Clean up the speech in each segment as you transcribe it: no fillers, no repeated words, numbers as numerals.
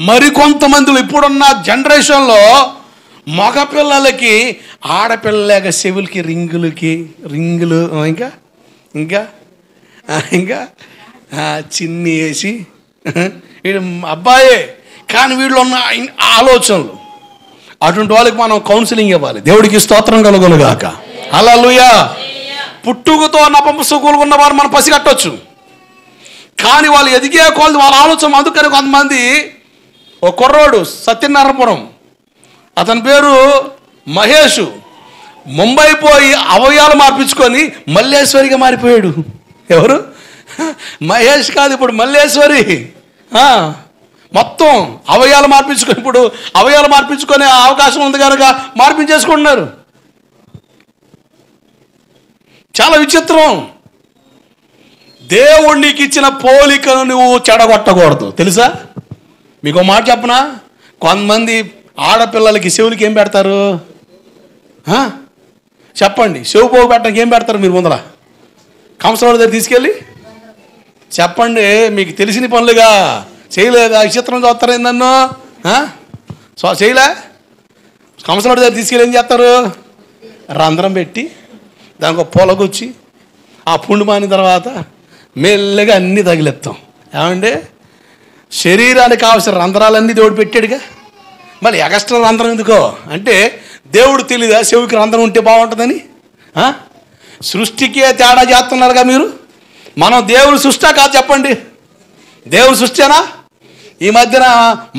మరికొంతమందిలో ఇప్పుడున్న జనరేషన్లో మగపిల్లలకి ఆడపిల్లలేక చెవులకి రింగులు ఇంకా ఇంకా ఇంకా చిన్ని వేసి వీడు అబ్బాయే, కానీ వీళ్ళు ఉన్న ఆలోచనలు. అటువంటి వాళ్ళకి మనం కౌన్సిలింగ్ ఇవ్వాలి. దేవుడికి స్తోత్రం కలుగునుగాక. హల్లెలూయా. పుట్టుకతో నపుంసకులుగా ఉన్నవారు మనం పసిగట్టవచ్చు, కానీ వాళ్ళు ఎదిగే కొలది వాళ్ళ ఆలోచన. అందుకని కొంతమంది, ఓ కుర్రోడు సత్యనారాయణపురం, అతని పేరు మహేష్, ముంబై పోయి అవయవాలు మార్పించుకొని మల్లేశ్వరిగా మారిపోయాడు. ఎవరు? మహేష్ కాదు, ఇప్పుడు మల్లేశ్వరి. మొత్తం అవయవాలు మార్పించుకొని, ఇప్పుడు అవయవాలు మార్పించుకునే అవకాశం ఉంది కనుక మార్పించేసుకుంటున్నారు. చాలా విచిత్రం. దేవుడు నీకు ఇచ్చిన పోలికను నువ్వు చెడగొట్టకూడదు. తెలుసా? మీకు మాట చెప్పనా? కొంతమంది ఆడపిల్లలకి చెవులకి ఏం పెడతారు చెప్పండి? చెవు పోగు పెట్టడానికి ఏం పెడతారు మీరు ముందర? కంసవాడి దగ్గర తీసుకెళ్ళి చెప్పండి. మీకు తెలిసిన పనులుగా చేయలేదా? విచిత్రం చూస్తారా నన్ను? చేయలే? కంసవాడి దగ్గర తీసుకెళ్ళి ఏం చేస్తారు? రంధ్రం పెట్టి దానికి ఒక పొలగొచ్చి ఆ పుండు మానిన తర్వాత మెల్లగా అన్నీ తగిలేస్తాం. ఏమండి, శరీరానికి కావాల్సిన రంధ్రాలన్నీ దేవుడు పెట్టాడుగా, మళ్ళీ ఎక్స్ట్రా రంధ్రం ఎందుకో అంటే దేవుడు తెలీదా చెవికి రంధ్రం ఉంటే బాగుంటుందని? సృష్టికే తేడా చేస్తున్నారుగా మీరు. మనం దేవుడు సృష్టి కాదు చెప్పండి? దేవుడు సృష్టినా? ఈ మధ్యన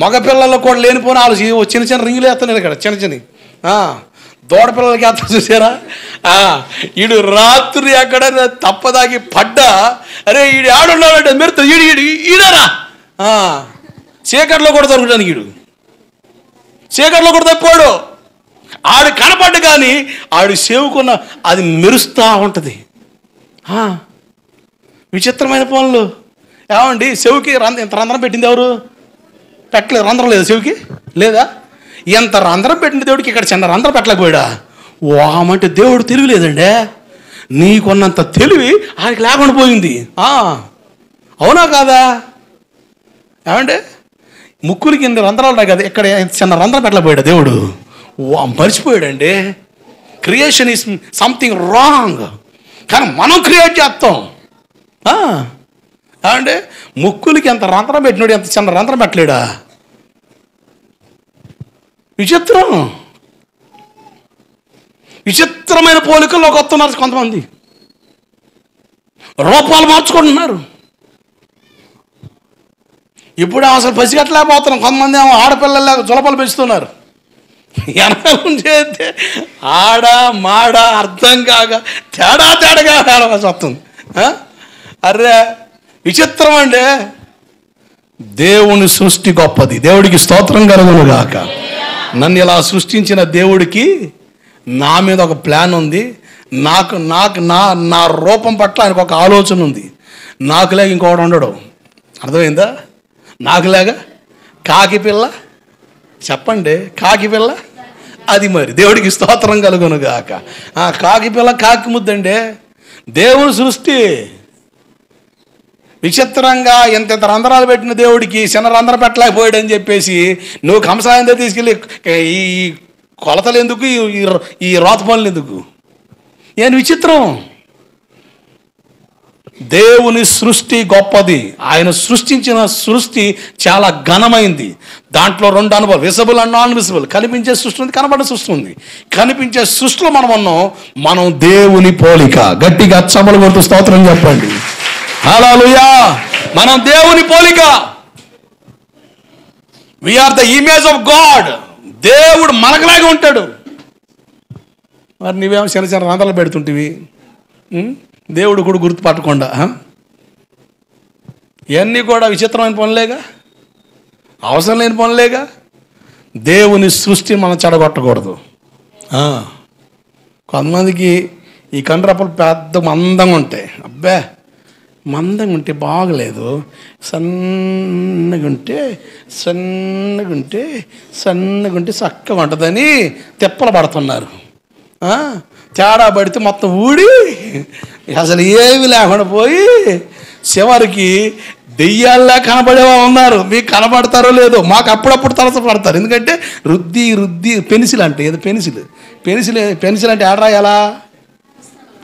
మగపిల్లల్లో కూడా లేనిపోయిన వాళ్ళు చిన్న చిన్న రింగులు వేస్తున్నారు ఇక్కడ, చిన్న చిన్న దూడపిల్లలకి వేస్తా చూసారా? ఈడు రాత్రి ఎక్కడ తప్పదాగి పడ్డా, అరే ఈడు ఆడున్నాడు మీరు ఈడారా చీకట్లో కూడా దొరకడానికి, ఈడు చీకట్లో కూడా తప్పాడు. ఆడు కనపడ్డు కానీ ఆడు సేవుకున్న అది మెరుస్తూ ఉంటుంది. విచిత్రమైన పనులు. ఏమండి, చెవికి ఇంత రంధ్రం పెట్టింది ఎవరు? పెట్టలేదు. రంధ్రం లేదు చెవికి, లేదా? ఎంత రంధ్రం పెట్టింది దేవుడికి, ఇక్కడ చిన్న రంధ్రం పెట్టలేకపోయాడా? వామంటే దేవుడు తెలివి లేదండి. నీకున్నంత తెలివి ఆయనకి లేకుండా పోయింది. అవునా కాదా? ఏమంటే ముక్కులకి ఇన్ని రంధ్రాలు ఉన్నాయి కదా, ఇక్కడ చిన్న రంధ్రం పెట్టలేకపోయాడా దేవుడు? మర్చిపోయాడండి. క్రియేషన్ ఈజ్ సంథింగ్ రాంగ్, కానీ మనం క్రియేట్ చేస్తాం. ఏమంటే ముక్కులకి ఎంత రంధ్రం పెట్టినాడు, ఎంత చిన్న రంధ్రం పెట్టలేడా? విచిత్రం. విచిత్రమైన పోలికల్లోకి వస్తున్నారు కొంతమంది. రూపాలు మార్చుకుంటున్నారు. ఇప్పుడు అసలు పసిగట్టలేకపోతున్నాం. కొంతమంది ఏమో ఆడపిల్లలాగా జులపలు పెంచుతున్నారు. వెనకాల చేస్తే ఆడ మాడ అర్థం కాక తేడాగా ఆడవలసి వస్తుంది. అరే విచిత్రం అండి. దేవుని సృష్టి గొప్పది. దేవుడికి స్తోత్రం కలుగునుగాక. నన్ను ఇలా సృష్టించిన దేవుడికి నా మీద ఒక ప్లాన్ ఉంది. నాకు నా రూపం పట్ల ఆయనకు ఒక ఆలోచన ఉంది. నాకులాగా ఇంకోటి ఉండడు. అర్థమైందా? నాకులాగా కాకి పిల్ల చెప్పండి, కాకి పిల్ల అది మరి దేవుడికి స్తోత్రం కలుగునుగాక. కాకి పిల్ల కాకి ముద్దండి. దేవుని సృష్టి విచిత్రంగా ఎంత రంధ్రాలు పెట్టిన దేవుడికి చిన్న రంధ్రం పెట్టలేకపోయాడని చెప్పేసి నువ్వు కంసాయంతో తీసుకెళ్ళి ఈ కొలతలు ఎందుకు, ఈ రోత పనులు ఎందుకు? ఏం విచిత్రం. దేవుని సృష్టి గొప్పది. ఆయన సృష్టించిన సృష్టి చాలా ఘనమైంది. దాంట్లో రెండు అనుభవం, విజిబుల్ అండ్ నాన్ విజిబుల్. కనిపించే సృష్టి ఉంది, కనబడే సృష్టి ఉంది. కనిపించే సృష్టిలో మనం ఉన్నాం. మనం దేవుని పోలిక. గట్టిగా చప్పలు కొడుతూ స్తోత్రం చెప్పండి. హల్లెలూయా. మనం దేవుని పోలిక. We are the image of god. దేవుడు మనకులాగే ఉంటాడు. మరి నీవేమో చిన్న చిన్న రంధ్రాలు పెడుతుంటివి, దేవుడు కూడా గుర్తుపట్టకుండా. ఇవన్నీ కూడా విచిత్రమైన పనులేగా, అవసరం లేని పనులేగా. దేవుని సృష్టి మనం చెడగొట్టకూడదు. కొంతమందికి ఈ కండ్రప్పలు పెద్ద మందంగా ఉంటాయి. అబ్బే మందంగా ఉంటే బాగలేదు, సన్నగా ఉంటే చక్కగా ఉంటుందని తిప్పలు పడుతున్నారు. తేడా పడితే మొత్తం ఊడి అసలు ఏమి లేకుండా పోయి చివరికి దెయ్యాల్లా కనబడే వాళ్ళు ఉన్నారు. మీకు కనబడతారో లేదో, మాకు అప్పుడప్పుడు తలసపడతారు. ఎందుకంటే రుద్ది పెన్సిల్ అంటే ఏదో పెన్సిల్ అంటే ఆడ రాయాలా?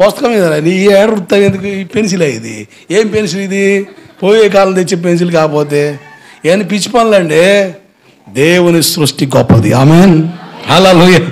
పుస్తకం మీద నీ ఏడ రుద్దాం ఎందుకు? ఈ పెన్సిల్ ఇది ఏం పెన్సిల్ ఇది? పోయే కాలం తెచ్చే పెన్సిల్ కాకపోతే ఏమన్నా పిచ్చి పనులండి. దేవుని సృష్టి గొప్పది. ఆమేన్. హల్లెలూయా.